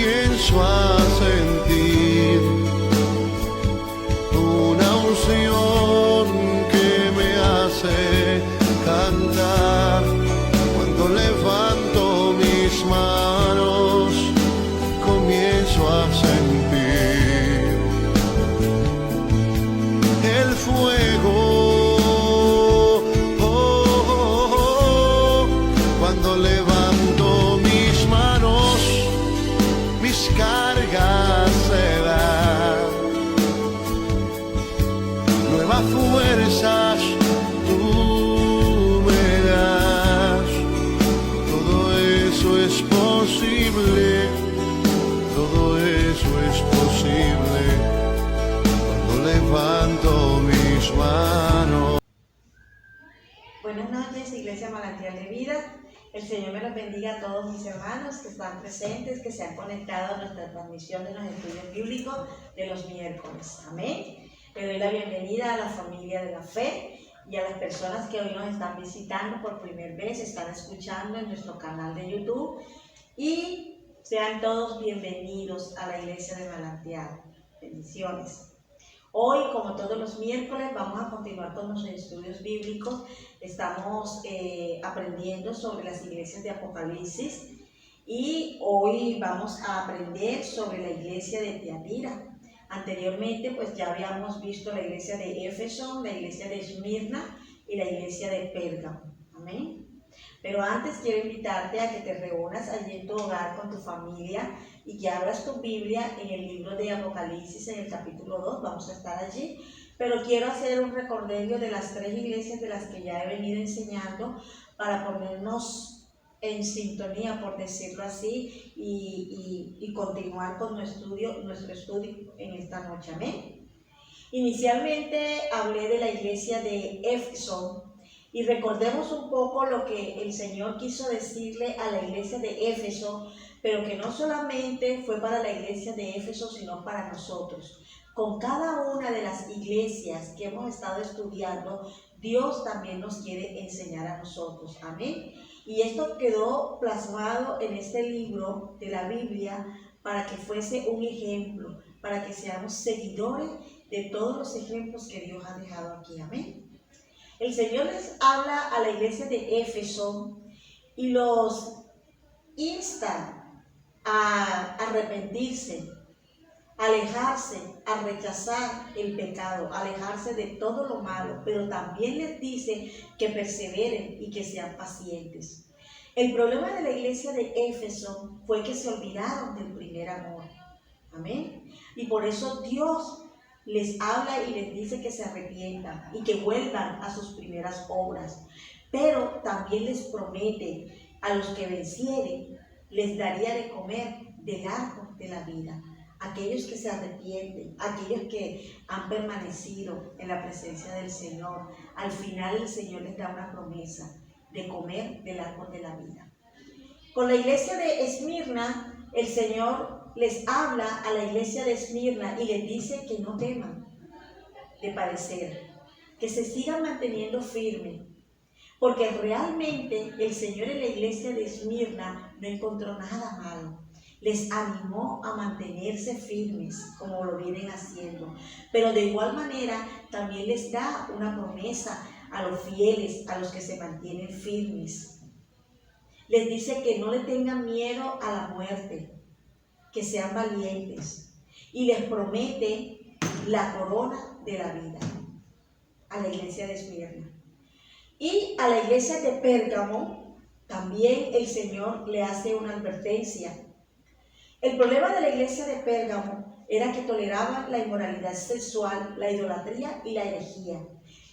comienzo a sentir una unción que me hace cantar. Cuando levanto mis manos, comienzo a sentir el fuego. Cuando levanto mis manos, mis cargas se dan. Nuevas fuerzas tú me das. Todo eso es posible. Todo eso es posible cuando levanto mis manos. Buenas noches, Iglesia Manantial de Vida. El Señor me los bendiga a todos mis hermanos que están presentes, que se han conectado a nuestra transmisión de los estudios bíblicos de los miércoles. Amén. Le doy la bienvenida a la familia de la fe y a las personas que hoy nos están visitando por primera vez, están escuchando en nuestro canal de YouTube. Y sean todos bienvenidos a la Iglesia de Manantial. Bendiciones. Hoy, como todos los miércoles, vamos a continuar con nuestros estudios bíblicos. Estamos aprendiendo sobre las iglesias de Apocalipsis y hoy vamos a aprender sobre la iglesia de Tiatira. Anteriormente, pues ya habíamos visto la iglesia de Éfeso, la iglesia de Esmirna y la iglesia de Pérgamo. Amén. Pero antes quiero invitarte a que te reúnas allí en tu hogar con tu familia y que abras tu Biblia en el libro de Apocalipsis en el capítulo 2, vamos a estar allí. Pero quiero hacer un recorderio de las 3 iglesias de las que ya he venido enseñando para ponernos en sintonía, por decirlo así, y continuar con nuestro estudio en esta noche. Amén. Inicialmente hablé de la iglesia de Éfeso. Y recordemos un poco lo que el Señor quiso decirle a la iglesia de Éfeso, pero que no solamente fue para la iglesia de Éfeso, sino para nosotros. Con cada una de las iglesias que hemos estado estudiando, Dios también nos quiere enseñar a nosotros. Amén. Y esto quedó plasmado en este libro de la Biblia para que fuese un ejemplo, para que seamos seguidores de todos los ejemplos que Dios ha dejado aquí. Amén. El Señor les habla a la iglesia de Éfeso y los insta a arrepentirse, a alejarse, a rechazar el pecado, a alejarse de todo lo malo, pero también les dice que perseveren y que sean pacientes. El problema de la iglesia de Éfeso fue que se olvidaron del primer amor. Amén. Y por eso Dios les habla y les dice que se arrepientan y que vuelvan a sus primeras obras. Pero también les promete a los que vencieren, les daría de comer del árbol de la vida. Aquellos que se arrepienten, aquellos que han permanecido en la presencia del Señor, al final el Señor les da una promesa de comer del árbol de la vida. Con la iglesia de Esmirna, el Señor les habla a la iglesia de Esmirna y les dice que no teman de padecer, que se sigan manteniendo firmes, porque realmente el Señor en la iglesia de Esmirna no encontró nada malo. Les animó a mantenerse firmes como lo vienen haciendo, pero de igual manera también les da una promesa a los fieles, a los que se mantienen firmes. Les dice que no le tengan miedo a la muerte, que sean valientes, y les promete la corona de la vida a la iglesia de Esmirna. Y a la iglesia de Pérgamo también el Señor le hace una advertencia. El problema de la iglesia de Pérgamo era que toleraban la inmoralidad sexual, la idolatría y la herejía.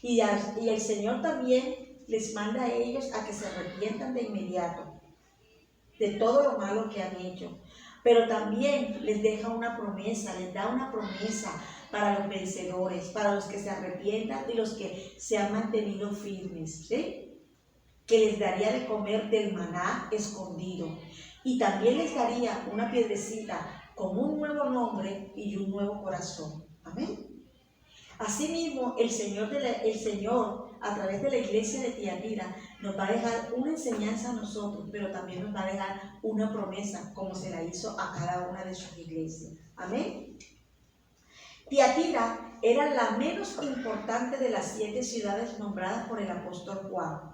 Y el Señor también les manda a ellos a que se arrepientan de inmediato de todo lo malo que han hecho. Pero también les deja una promesa, les da una promesa para los vencedores, para los que se arrepientan y los que se han mantenido firmes, ¿sí? Que les daría de comer del maná escondido y también les daría una piedrecita con un nuevo nombre y un nuevo corazón. Amén. Asimismo, el Señor, a través de la iglesia de Tiatira, nos va a dejar una enseñanza a nosotros, pero también nos va a dejar una promesa, como se la hizo a cada una de sus iglesias. Amén. Tiatira era la menos importante de las 7 ciudades nombradas por el apóstol Juan.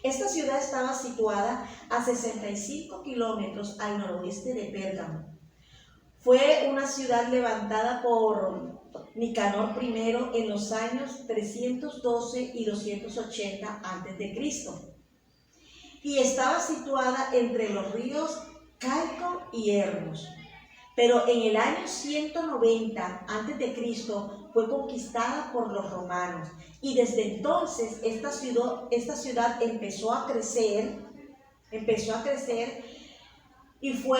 Esta ciudad estaba situada a 65 kilómetros al noroeste de Pérgamo. Fue una ciudad levantada por Nicanor I en los años 312 y 280 a.C. y estaba situada entre los ríos Calco y Hermos. Pero en el año 190 a.C. fue conquistada por los romanos y desde entonces esta ciudad empezó a crecer y fue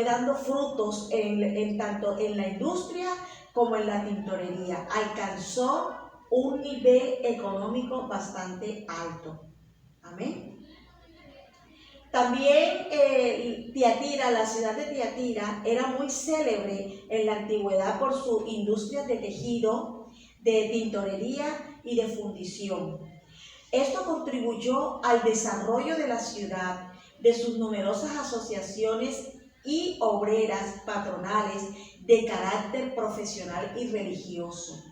dando frutos tanto en la industria como en la tintorería. Alcanzó un nivel económico bastante alto. Amén. También Tiatira, la ciudad de Tiatira, era muy célebre en la antigüedad por sus industrias de tejido, de tintorería y de fundición. Esto contribuyó al desarrollo de la ciudad, de sus numerosas asociaciones y obreras patronales de carácter profesional y religioso.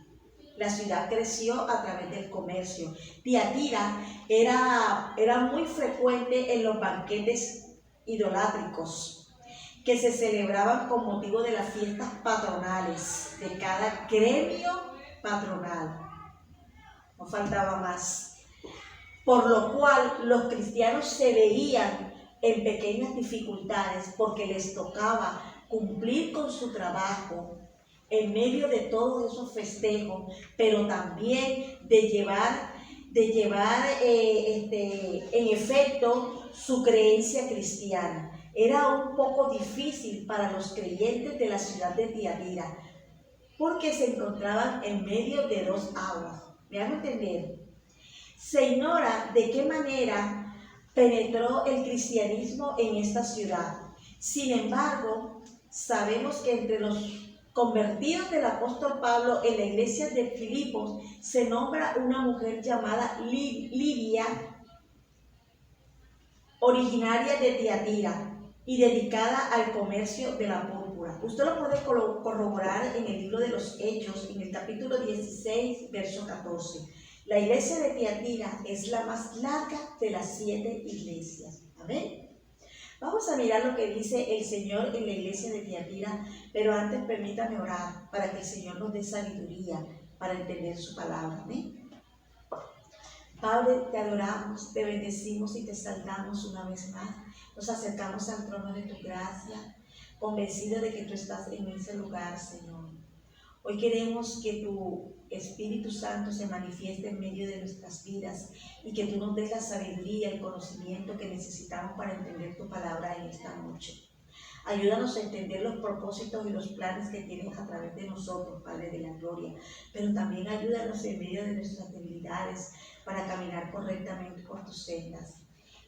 La ciudad creció a través del comercio. Tiatira era muy frecuente en los banquetes idolátricos que se celebraban con motivo de las fiestas patronales de cada gremio patronal. No faltaba más. Por lo cual los cristianos se veían en pequeñas dificultades porque les tocaba cumplir con su trabajo en medio de todos esos festejos, pero también de llevar en efecto su creencia cristiana. Era un poco difícil para los creyentes de la ciudad de Tiatira porque se encontraban en medio de 2 aguas. ¿Me hago entender? Se ignora de qué manera penetró el cristianismo en esta ciudad. Sin embargo, sabemos que entre los convertidos del apóstol Pablo en la iglesia de Filipos se nombra una mujer llamada Lidia, originaria de Tiatira y dedicada al comercio de la púrpura. Usted lo puede corroborar en el libro de los Hechos, en el capítulo 16, verso 14. La iglesia de Tiatira es la más larga de las 7 iglesias. Amén. Vamos a mirar lo que dice el Señor en la iglesia de Tiatira, pero antes permítame orar para que el Señor nos dé sabiduría para entender su palabra. Amén. Padre, te adoramos, te bendecimos y te exaltamos una vez más. Nos acercamos al trono de tu gracia, convencidos de que tú estás en ese lugar, Señor. Hoy queremos que tu Espíritu Santo se manifieste en medio de nuestras vidas y que tú nos des la sabiduría, el conocimiento que necesitamos para entender tu palabra en esta noche. Ayúdanos a entender los propósitos y los planes que tienes a través de nosotros, Padre de la Gloria, pero también ayúdanos en medio de nuestras debilidades para caminar correctamente por tus sendas.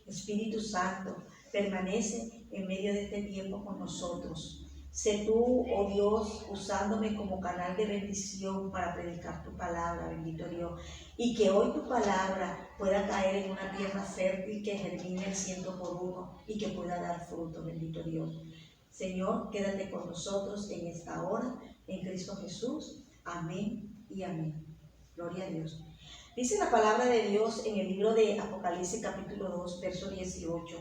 Espíritu Santo, permanece en medio de este tiempo con nosotros. Sé tú, oh Dios, usándome como canal de bendición para predicar tu palabra, bendito Dios. Y que hoy tu palabra pueda caer en una tierra fértil que germine el 100 por 1 y que pueda dar fruto, bendito Dios. Señor, quédate con nosotros en esta hora, en Cristo Jesús. Amén y amén. Gloria a Dios. Dice la palabra de Dios en el libro de Apocalipsis capítulo 2, verso 18.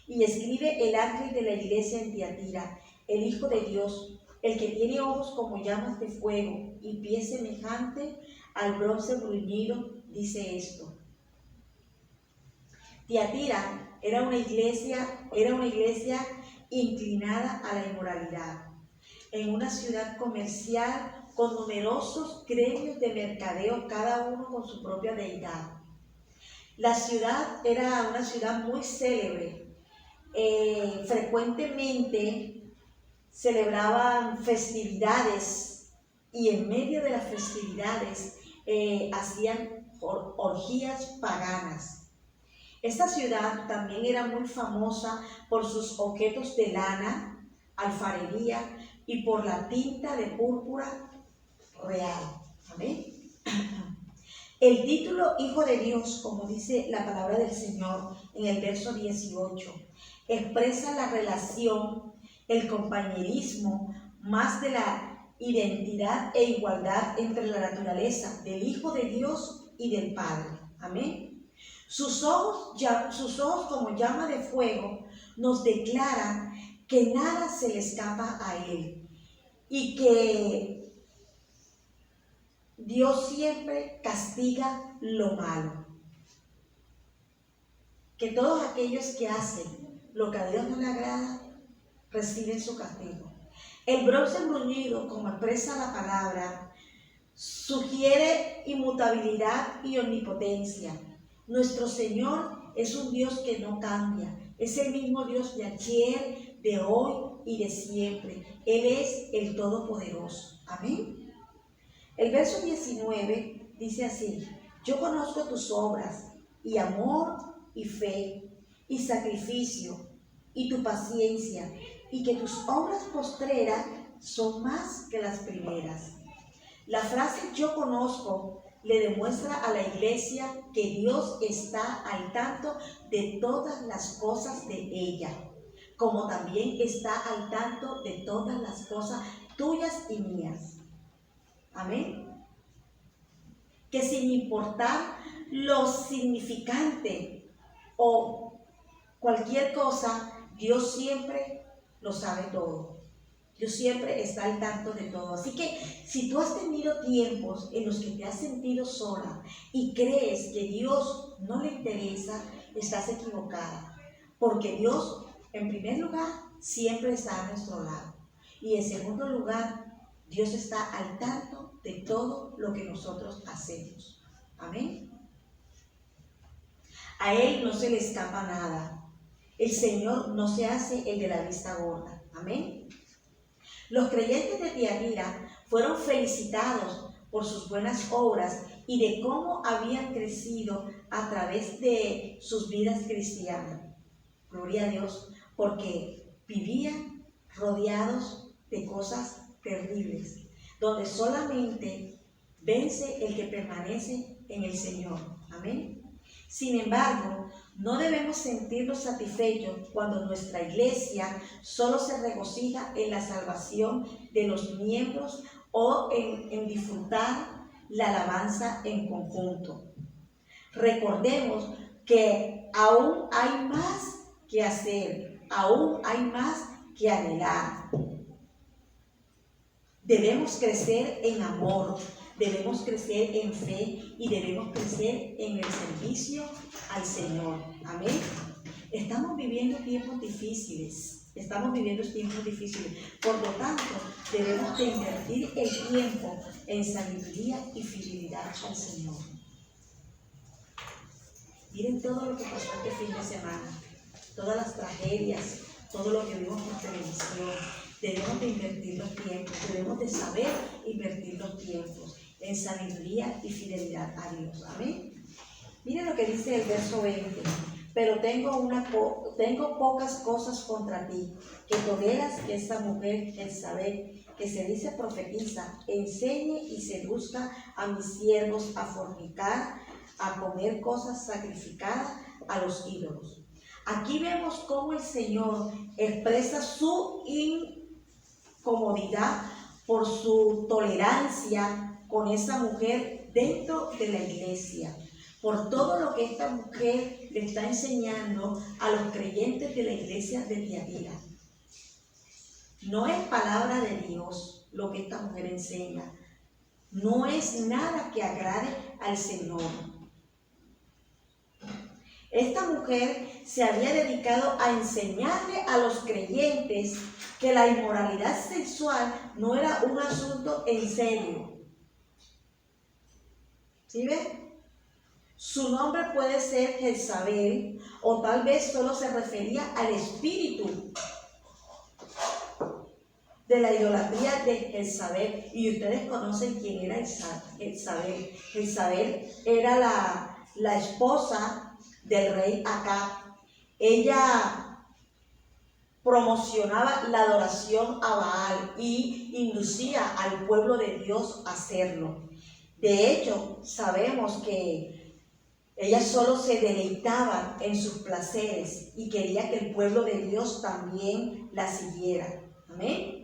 Y escribe el ángel de la iglesia en Tiatira, el Hijo de Dios, el que tiene ojos como llamas de fuego y pies semejante al bronce bruñido, dice esto. Tiatira era una iglesia inclinada a la inmoralidad, en una ciudad comercial con numerosos gremios de mercadeo, cada uno con su propia deidad. La ciudad era una ciudad muy célebre. Frecuentemente celebraban festividades y en medio de las festividades hacían orgías paganas. Esta ciudad también era muy famosa por sus objetos de lana, alfarería, y por la tinta de púrpura real. Amén. El título Hijo de Dios, como dice la palabra del Señor en el verso 18, expresa la relación, el compañerismo, más de la identidad e igualdad entre la naturaleza del Hijo de Dios y del Padre. Amén. Sus ojos como llama de fuego nos declaran que nada se le escapa a Él y que Dios siempre castiga lo malo. Que todos aquellos que hacen lo que a Dios no le agrada reciben su castigo. El bronce bruñido, como expresa la palabra, sugiere inmutabilidad y omnipotencia. Nuestro Señor es un Dios que no cambia. Es el mismo Dios de ayer, de hoy y de siempre. Él es el Todopoderoso. Amén. El verso 19 dice así: yo conozco tus obras y amor y fe y sacrificio y tu paciencia, y que tus obras postreras son más que las primeras. La frase yo conozco le demuestra a la iglesia que Dios está al tanto de todas las cosas de ella, como también está al tanto de todas las cosas tuyas y mías. Amén. Que sin importar lo significante o cualquier cosa, Dios siempre lo sabe todo. Dios siempre está al tanto de todo. Así que si tú has tenido tiempos en los que te has sentido sola y crees que Dios no le interesa, estás equivocada. Porque Dios, en primer lugar, siempre está a nuestro lado. Y en segundo lugar, Dios está al tanto de todo lo que nosotros hacemos. Amén. A Él no se le escapa nada. El Señor no se hace el de la vista gorda. Amén. Los creyentes de Tiatira fueron felicitados por sus buenas obras y de cómo habían crecido a través de sus vidas cristianas. Gloria a Dios, porque vivían rodeados de cosas terribles, donde solamente vence el que permanece en el Señor. Amén. Sin embargo, no debemos sentirnos satisfechos cuando nuestra iglesia solo se regocija en la salvación de los miembros o en disfrutar la alabanza en conjunto. Recordemos que aún hay más que hacer, aún hay más que anhelar. Debemos crecer en amor, debemos crecer en fe y debemos crecer en el servicio al Señor. Amén. Estamos viviendo tiempos difíciles. Por lo tanto, debemos de invertir el tiempo en sabiduría y fidelidad al Señor. Miren todo lo que pasó este fin de semana. Todas las tragedias, todo lo que vimos por televisión. Debemos de invertir los tiempos, debemos de saber invertir los tiempos en sabiduría y fidelidad a Dios. Amén. Miren lo que dice el verso 20. Pero tengo pocas cosas contra ti, que toleras que esta mujer Jezabel, que se dice profetiza, enseñe y seduzca a mis siervos a fornicar, a comer cosas sacrificadas a los ídolos. Aquí vemos cómo el Señor expresa su incomodidad por su tolerancia con esa mujer dentro de la iglesia, por todo lo que esta mujer le está enseñando a los creyentes de la iglesia de Tiatira. No es palabra de Dios lo que esta mujer enseña, no es nada que agrade al Señor. Esta mujer se había dedicado a enseñarle a los creyentes que la inmoralidad sexual no era un asunto en serio. ¿Sí ven? Su nombre puede ser Jezabel, o tal vez solo se refería al espíritu de la idolatría de Jezabel. Y ustedes conocen quién era Jezabel. Jezabel era la esposa del rey Acab. Ella promocionaba la adoración a Baal y inducía al pueblo de Dios a hacerlo. De hecho, sabemos que ella solo se deleitaba en sus placeres y quería que el pueblo de Dios también la siguiera. Amén.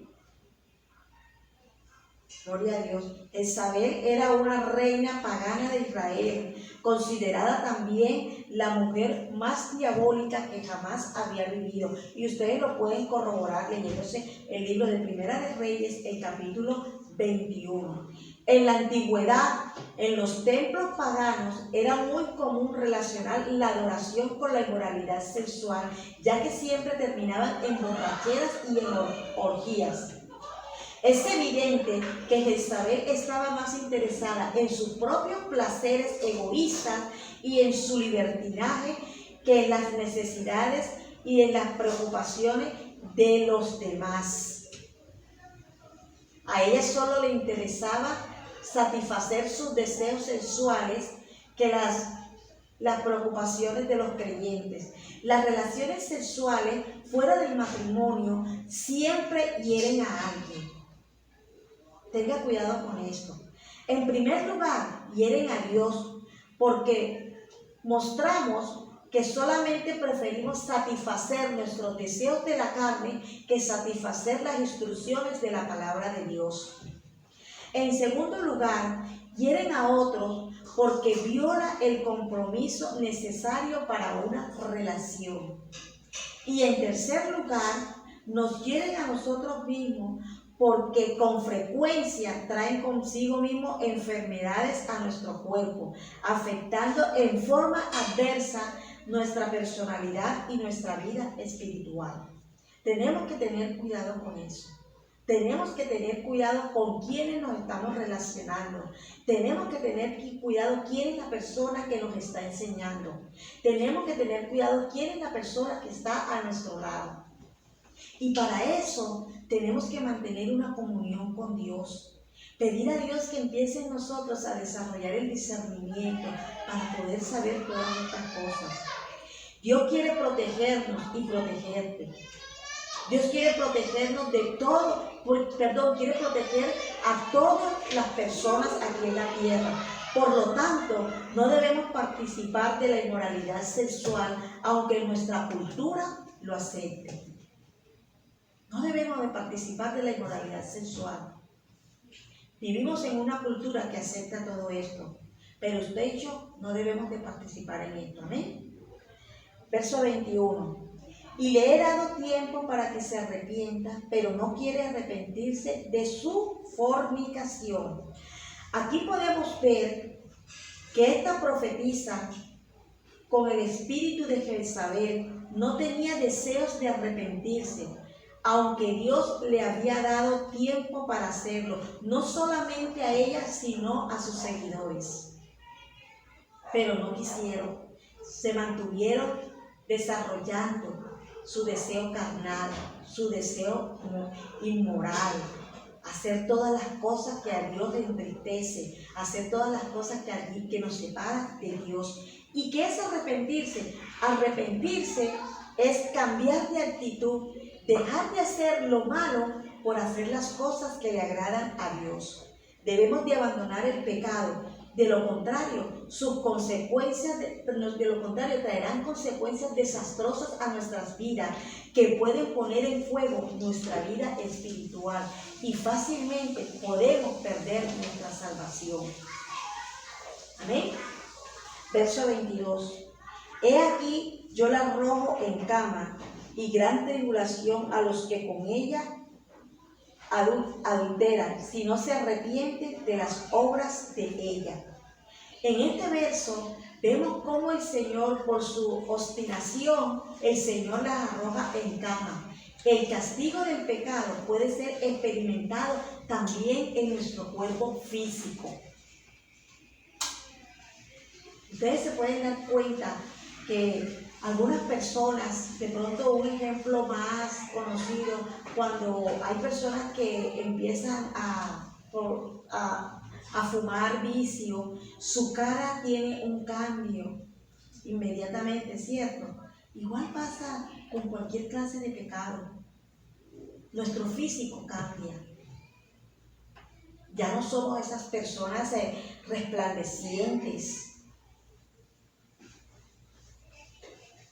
Gloria a Dios. Jezabel era una reina pagana de Israel, considerada también la mujer más diabólica que jamás había vivido. Y ustedes lo pueden corroborar leyéndose el libro de Primera de Reyes, el capítulo 21. En la antigüedad, en los templos paganos, era muy común relacionar la adoración con la inmoralidad sexual, ya que siempre terminaban en borracheras y en orgías. Es evidente que Jezabel estaba más interesada en sus propios placeres egoístas y en su libertinaje que en las necesidades y en las preocupaciones de los demás. A ella solo le interesaba satisfacer sus deseos sexuales que las preocupaciones de los creyentes. Las relaciones sexuales fuera del matrimonio siempre hieren a alguien. Tenga cuidado con esto. En primer lugar, hieren a Dios porque mostramos que solamente preferimos satisfacer nuestros deseos de la carne que satisfacer las instrucciones de la palabra de Dios. En segundo lugar, hieren a otros porque viola el compromiso necesario para una relación. Y en tercer lugar, nos hieren a nosotros mismos porque con frecuencia traen consigo mismo enfermedades a nuestro cuerpo, afectando en forma adversa nuestra personalidad y nuestra vida espiritual. Tenemos que tener cuidado con eso. Tenemos que tener cuidado con quiénes nos estamos relacionando. Tenemos que tener cuidado quién es la persona que nos está enseñando. Tenemos que tener cuidado quién es la persona que está a nuestro lado. Y para eso tenemos que mantener una comunión con Dios. Pedir a Dios que empiece en nosotros a desarrollar el discernimiento para poder saber todas estas cosas. Dios quiere protegernos y protegerte. Dios quiere protegernos de todo, quiere proteger a todas las personas aquí en la tierra. Por lo tanto, no debemos participar de la inmoralidad sexual, aunque nuestra cultura lo acepte. No debemos de participar de la inmoralidad sexual. Vivimos en una cultura que acepta todo esto, pero usted y yo no debemos de participar en esto. Amén. Verso 21. Y le he dado tiempo para que se arrepienta, pero no quiere arrepentirse de su fornicación. Aquí podemos ver que esta profetisa, con el espíritu de Jezabel, no tenía deseos de arrepentirse, aunque Dios le había dado tiempo para hacerlo, no solamente a ella, sino a sus seguidores. Pero no quisieron, se mantuvieron desarrollando su deseo carnal, su deseo inmoral, hacer todas las cosas que a Dios le entristece, hacer todas las cosas que nos separan de Dios. ¿Y qué es arrepentirse? Arrepentirse es cambiar de actitud, dejar de hacer lo malo por hacer las cosas que le agradan a Dios. Debemos de abandonar el pecado. De lo contrario, traerán consecuencias desastrosas a nuestras vidas que pueden poner en fuego nuestra vida espiritual y fácilmente podemos perder nuestra salvación. Amén. Verso 22. He aquí yo la arrojo en cama y gran tribulación a los que con ella adulteran, si no se arrepienten de las obras de ella. En este verso vemos cómo el Señor, por su obstinación, el Señor las arroja en cama. El castigo del pecado puede ser experimentado también en nuestro cuerpo físico. Ustedes se pueden dar cuenta que algunas personas, de pronto un ejemplo más conocido, cuando hay personas que empiezan a fumar vicio, su cara tiene un cambio inmediatamente, ¿cierto? Igual pasa con cualquier clase de pecado. Nuestro físico cambia. Ya no somos esas personas resplandecientes.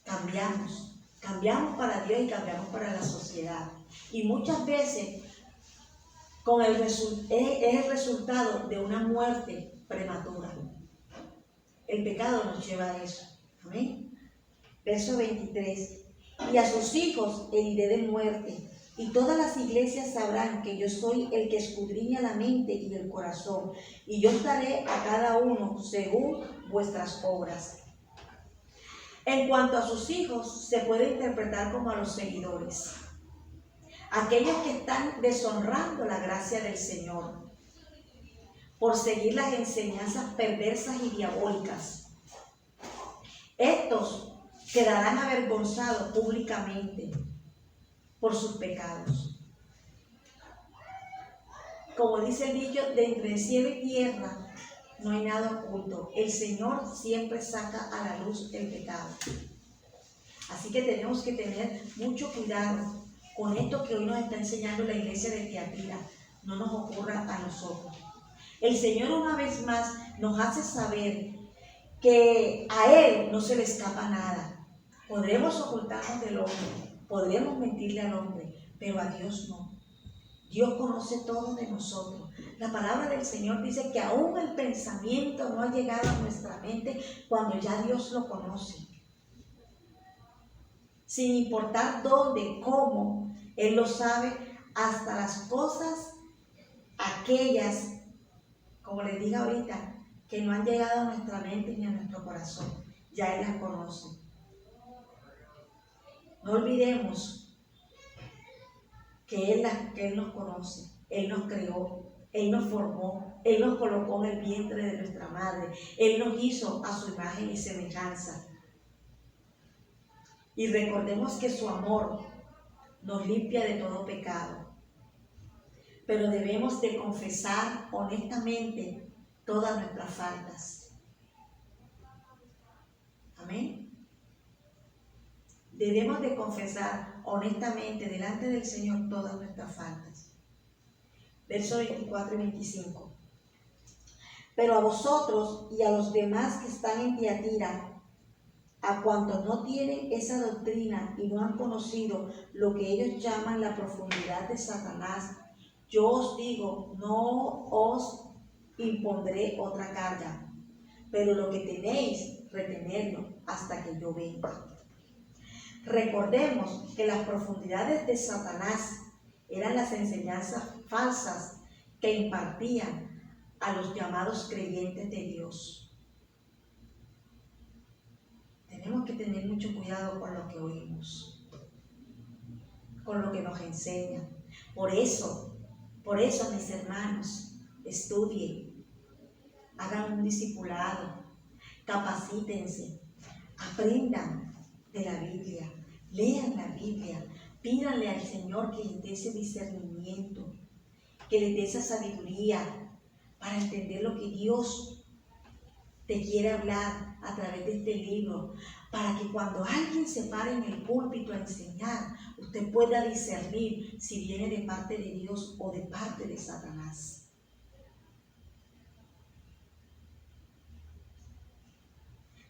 Cambiamos para Dios y cambiamos para la sociedad. Y muchas veces es el resultado de una muerte prematura. El pecado nos lleva a eso. Amén. Verso 23. Y a sus hijos heriré de muerte, y todas las iglesias sabrán que yo soy el que escudriña la mente y el corazón, y yo daré a cada uno según vuestras obras. En cuanto a sus hijos, se puede interpretar como a los seguidores, aquellos que están deshonrando la gracia del Señor por seguir las enseñanzas perversas y diabólicas. Estos quedarán avergonzados públicamente por sus pecados. Como dice el dicho, de entre cielo y tierra no hay nada oculto. El Señor siempre saca a la luz el pecado. Así que tenemos que tener mucho cuidado con esto que hoy nos está enseñando la iglesia de Tiatira. No nos ocurra a nosotros. El Señor una vez más nos hace saber que a Él no se le escapa nada. Podremos ocultarnos del hombre, podremos mentirle al hombre, pero a Dios no. Dios conoce todo de nosotros. La palabra del Señor dice que aún el pensamiento no ha llegado a nuestra mente cuando ya Dios lo conoce. Sin importar dónde, cómo, Él lo sabe, hasta las cosas aquellas, como les digo ahorita, que no han llegado a nuestra mente ni a nuestro corazón. Ya Él las conoce. No olvidemos que Él nos conoce, Él nos creó, Él nos formó, Él nos colocó en el vientre de nuestra madre, Él nos hizo a su imagen y semejanza. Y recordemos que su amor nos limpia de todo pecado. Pero debemos de confesar honestamente todas nuestras faltas. Amén. Debemos de confesar honestamente delante del Señor todas nuestras faltas. Versos 24 y 25. Pero a vosotros y a los demás que están en Tiatira, a cuantos no tienen esa doctrina y no han conocido lo que ellos llaman la profundidad de Satanás, yo os digo, no os impondré otra carga, pero lo que tenéis, retenedlo hasta que yo venga. Recordemos que las profundidades de Satanás eran las enseñanzas falsas que impartían a los llamados creyentes de Dios. Tenemos que tener mucho cuidado con lo que oímos, con lo que nos enseñan. Por eso, mis hermanos, estudien, hagan un discipulado, capacítense, aprendan de la Biblia, lean la Biblia, pídanle al Señor que les dé ese discernimiento, que les dé esa sabiduría para entender lo que Dios te quiere hablar a través de este libro, para que cuando alguien se pare en el púlpito a enseñar, usted pueda discernir si viene de parte de Dios o de parte de Satanás.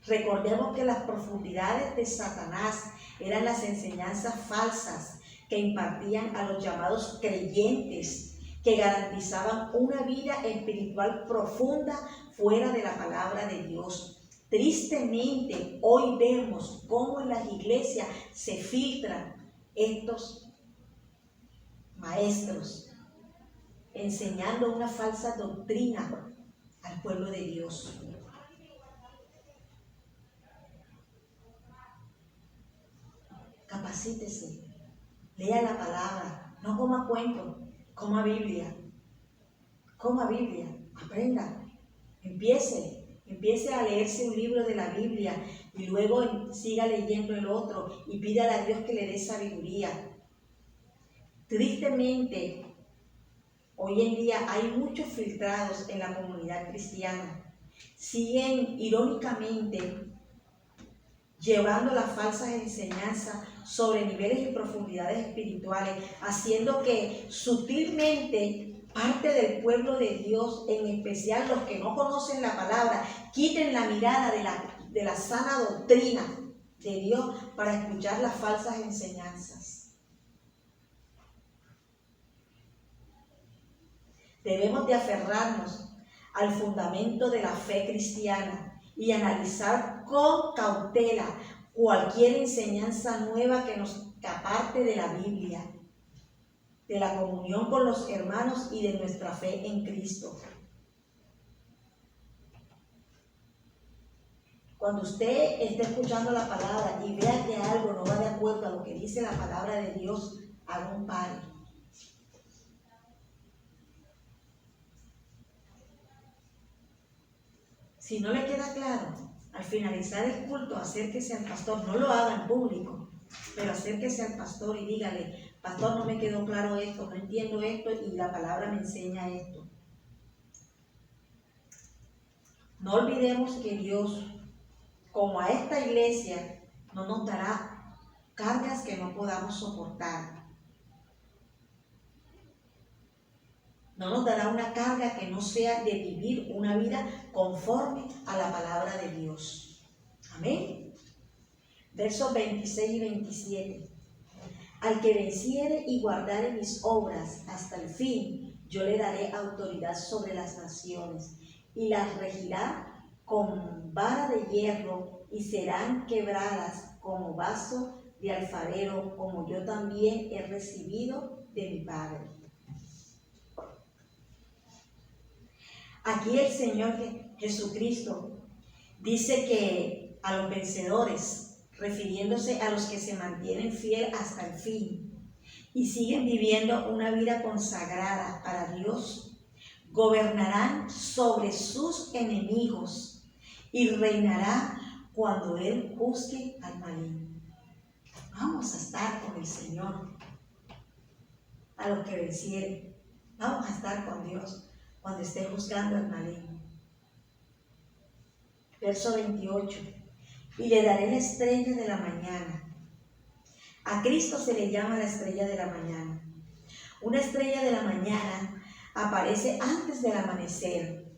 Recordemos que las profundidades de Satanás eran las enseñanzas falsas que impartían a los llamados creyentes, que garantizaban una vida espiritual profunda fuera de la palabra de Dios. Tristemente, hoy vemos cómo en las iglesias se filtran estos maestros enseñando una falsa doctrina al pueblo de Dios. Capacítese, lea la palabra, no coma cuento, coma Biblia, aprenda, empiece a leerse un libro de la Biblia y luego siga leyendo el otro y pídale a Dios que le dé sabiduría. Tristemente, hoy en día hay muchos filtrados en la comunidad cristiana. Siguen irónicamente llevando las falsas enseñanzas sobre niveles y profundidades espirituales, haciendo que sutilmente parte del pueblo de Dios, en especial los que no conocen la palabra, quiten la mirada de la sana doctrina de Dios para escuchar las falsas enseñanzas. Debemos de aferrarnos al fundamento de la fe cristiana y analizar con cautela cualquier enseñanza nueva que nos aparte de la Biblia, de la comunión con los hermanos y de nuestra fe en Cristo. Cuando usted esté escuchando la palabra y vea que algo no va de acuerdo a lo que dice la palabra de Dios, haga un pare. Si no le queda claro, al finalizar el culto, acérquese al pastor. No lo haga en público, pero acérquese al pastor y dígale: pastor, no me quedó claro esto, no entiendo esto y la palabra me enseña esto. No olvidemos que Dios, como a esta iglesia, no nos dará cargas que no podamos soportar. No nos dará una carga que no sea de vivir una vida conforme a la palabra de Dios. Amén. Versos 26 y 27. Al que venciere y guardare mis obras hasta el fin, yo le daré autoridad sobre las naciones y las regirá con vara de hierro y serán quebradas como vaso de alfarero, como yo también he recibido de mi Padre. Aquí el Señor Jesucristo dice que a los vencedores, refiriéndose a los que se mantienen fieles hasta el fin y siguen viviendo una vida consagrada para Dios, gobernarán sobre sus enemigos y reinará cuando Él juzgue al maligno. Vamos a estar con el Señor, a los que vencieren. Vamos a estar con Dios cuando esté juzgando al maligno. Verso 28. Y le daré la estrella de la mañana. A Cristo se le llama la estrella de la mañana. Una estrella de la mañana aparece antes del amanecer,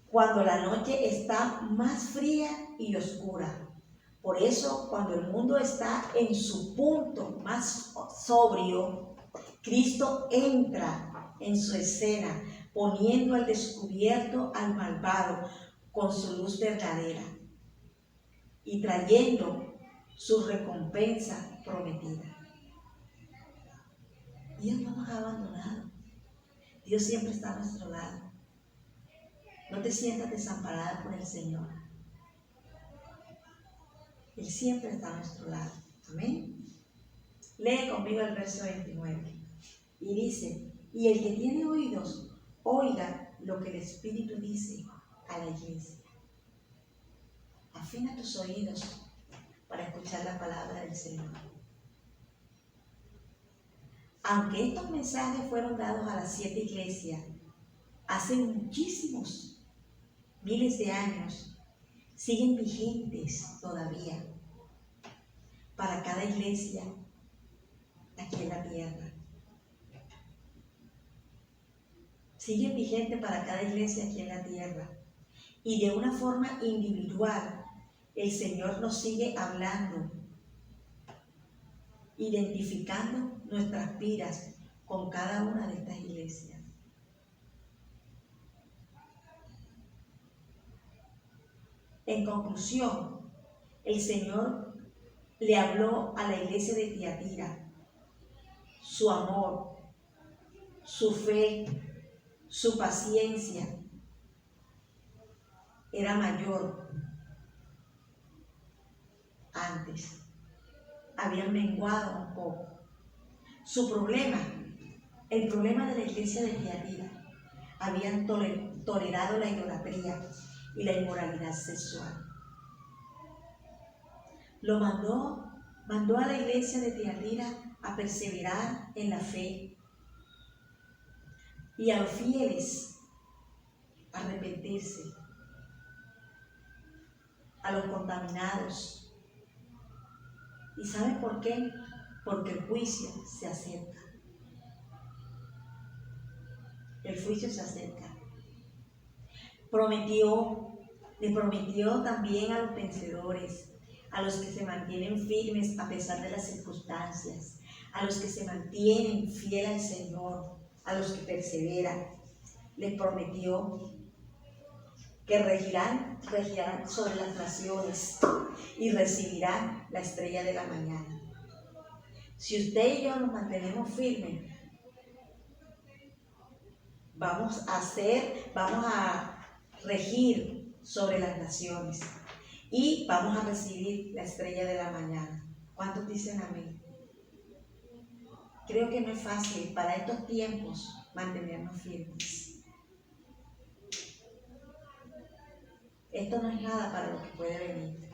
cuando la noche está más fría y oscura. Por eso, cuando el mundo está en su punto más sobrio, Cristo entra en su escena, poniendo al descubierto al malvado con su luz verdadera y trayendo su recompensa prometida. Dios no nos ha abandonado. Dios siempre está a nuestro lado. No te sientas desamparada por el Señor. Él siempre está a nuestro lado. Amén. Lee conmigo el verso 29. Y dice: y el que tiene oídos, oiga lo que el Espíritu dice a la iglesia. Afina tus oídos para escuchar la palabra del Señor. Aunque estos mensajes fueron dados a las 7 iglesias hace muchísimos miles de años, siguen vigentes todavía para cada iglesia aquí en la tierra. Siguen vigentes para cada iglesia aquí en la tierra. Y de una forma individual, el Señor nos sigue hablando, identificando nuestras vidas con cada una de estas iglesias. En conclusión, el Señor le habló a la iglesia de Tiatira su amor, su fe, su paciencia era mayor antes. Habían menguado un poco. Su problema, el problema de la iglesia de Tiatira, habían tolerado la idolatría y la inmoralidad sexual. Lo mandó a la iglesia de Tiatira a perseverar en la fe y a los fieles a arrepentirse, a los contaminados. ¿Y saben por qué? Porque el juicio se acerca. El juicio se acerca. Le prometió también a los vencedores, a los que se mantienen firmes a pesar de las circunstancias, a los que se mantienen fieles al Señor, a los que perseveran. Les prometió que regirán sobre las naciones y recibirán la estrella de la mañana. Si usted y yo nos mantenemos firmes, vamos a regir sobre las naciones y vamos a recibir la estrella de la mañana. ¿Cuántos dicen amén? Creo que no es fácil para estos tiempos mantenernos firmes. Esto no es nada para lo que puede venir.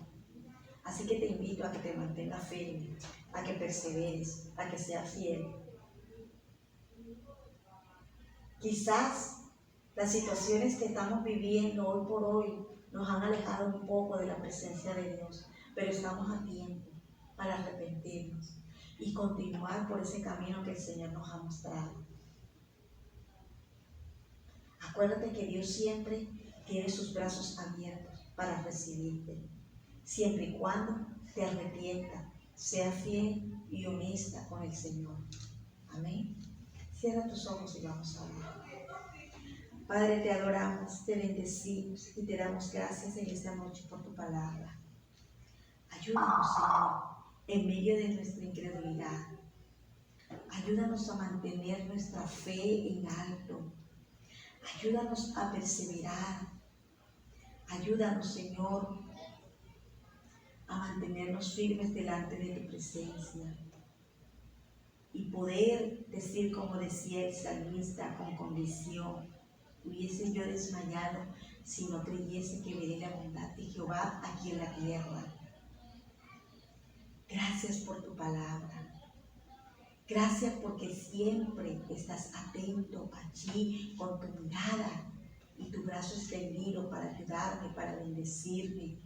Así que te invito a que te mantengas firme, a que perseveres, a que seas fiel. Quizás las situaciones que estamos viviendo hoy por hoy nos han alejado un poco de la presencia de Dios, pero estamos a tiempo para arrepentirnos y continuar por ese camino que el Señor nos ha mostrado. Acuérdate que Dios siempre tiene sus brazos abiertos para recibirte, siempre y cuando te arrepientas, sea fiel y honesta con el Señor. Amén. Cierra tus ojos y vamos a orar. Padre, te adoramos, te bendecimos y te damos gracias en esta noche por tu palabra. Ayúdanos, Señor, en medio de nuestra incredulidad. Ayúdanos a mantener nuestra fe en alto. Ayúdanos a perseverar. Ayúdanos, Señor, a mantenernos firmes delante de tu presencia y poder decir, como decía el salmista, con convicción: hubiese yo desmayado si no creyese que veré la bondad de Jehová aquí en la tierra. Gracias por tu palabra. Gracias porque siempre estás atento allí con tu mirada y tu brazo extendido para ayudarme, para bendecirme,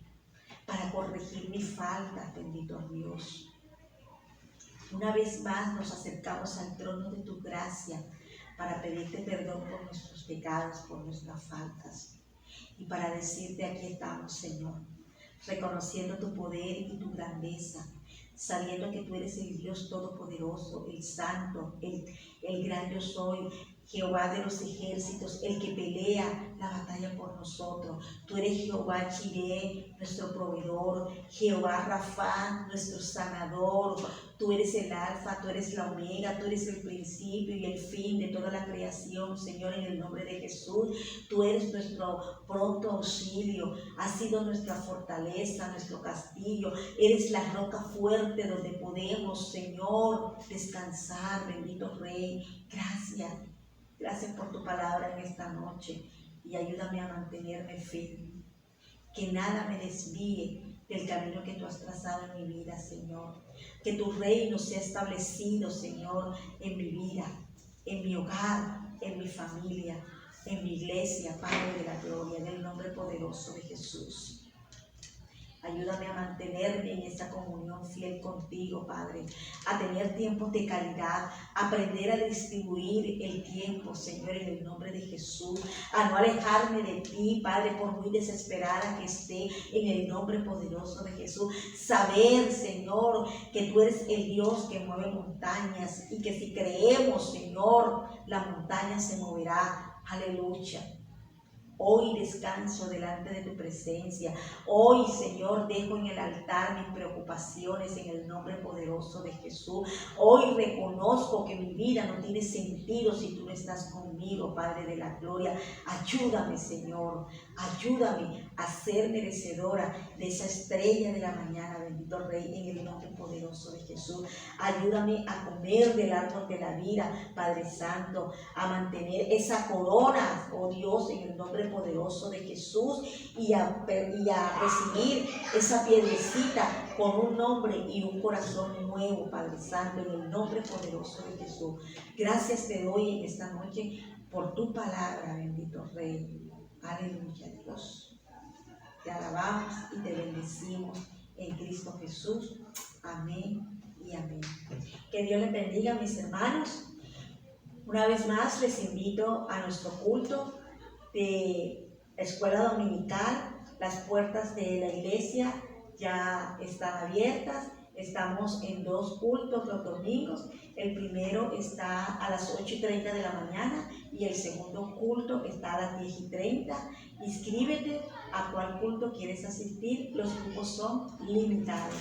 para corregir mis faltas, bendito Dios. Una vez más nos acercamos al trono de tu gracia para pedirte perdón por nuestros pecados, por nuestras faltas y para decirte: aquí estamos, Señor, reconociendo tu poder y tu grandeza, sabiendo que tú eres el Dios todopoderoso, el santo, el gran yo soy, Jehová de los ejércitos, el que pelea la batalla por nosotros. Tú eres Jehová Jireh, nuestro proveedor, Jehová Rafa, nuestro sanador. Tú eres el alfa, tú eres la omega, tú eres el principio y el fin de toda la creación, Señor, en el nombre de Jesús. Tú eres nuestro pronto auxilio, has sido nuestra fortaleza, nuestro castillo. Eres la roca fuerte donde podemos, Señor, descansar, bendito Rey. Gracias. Gracias por tu palabra en esta noche y ayúdame a mantenerme firme. Que nada me desvíe del camino que tú has trazado en mi vida, Señor. Que tu reino sea establecido, Señor, en mi vida, en mi hogar, en mi familia, en mi iglesia, Padre de la gloria, en el nombre poderoso de Jesús. Ayúdame a mantenerme en esa comunión fiel contigo, Padre, a tener tiempos de calidad, a aprender a distribuir el tiempo, Señor, en el nombre de Jesús, a no alejarme de ti, Padre, por muy desesperada que esté, en el nombre poderoso de Jesús. Saber, Señor, que tú eres el Dios que mueve montañas y que si creemos, Señor, la montaña se moverá. Aleluya. Hoy descanso delante de tu presencia. Hoy, Señor, dejo en el altar mis preocupaciones en el nombre poderoso de Jesús. Hoy reconozco que mi vida no tiene sentido si tú no estás conmigo, Padre de la gloria. Ayúdame, Señor. Ayúdame a ser merecedora de esa estrella de la mañana, bendito Rey, en el nombre poderoso de Jesús. Ayúdame a comer del árbol de la vida, Padre Santo, a mantener esa corona, oh Dios, en el nombre poderoso de Jesús y a recibir esa piedrecita con un nombre y un corazón nuevo, Padre Santo, en el nombre poderoso de Jesús. Gracias te doy en esta noche por tu palabra, bendito Rey. Aleluya, Dios. te alabamos y te bendecimos en Cristo Jesús. Amén y amén. Que Dios les bendiga, mis hermanos. Una vez más les invito a nuestro culto de escuela dominical. Las puertas de la iglesia ya están abiertas. Estamos en 2 cultos los domingos. El primero está a las 8:30 de la mañana y el segundo culto está a las 10:30. Inscríbete a cuál culto quieres asistir. Los grupos son limitados.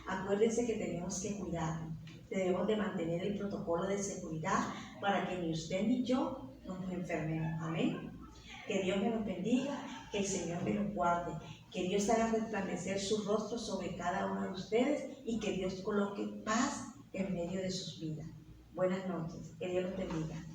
Acuérdense que tenemos que cuidarnos. Debemos de mantener el protocolo de seguridad para que ni usted ni yo nos enfermemos. Amén. Que Dios me los bendiga, que el Señor me los guarde, que Dios haga resplandecer su rostro sobre cada uno de ustedes y que Dios coloque paz en medio de sus vidas. Buenas noches, que Dios los bendiga.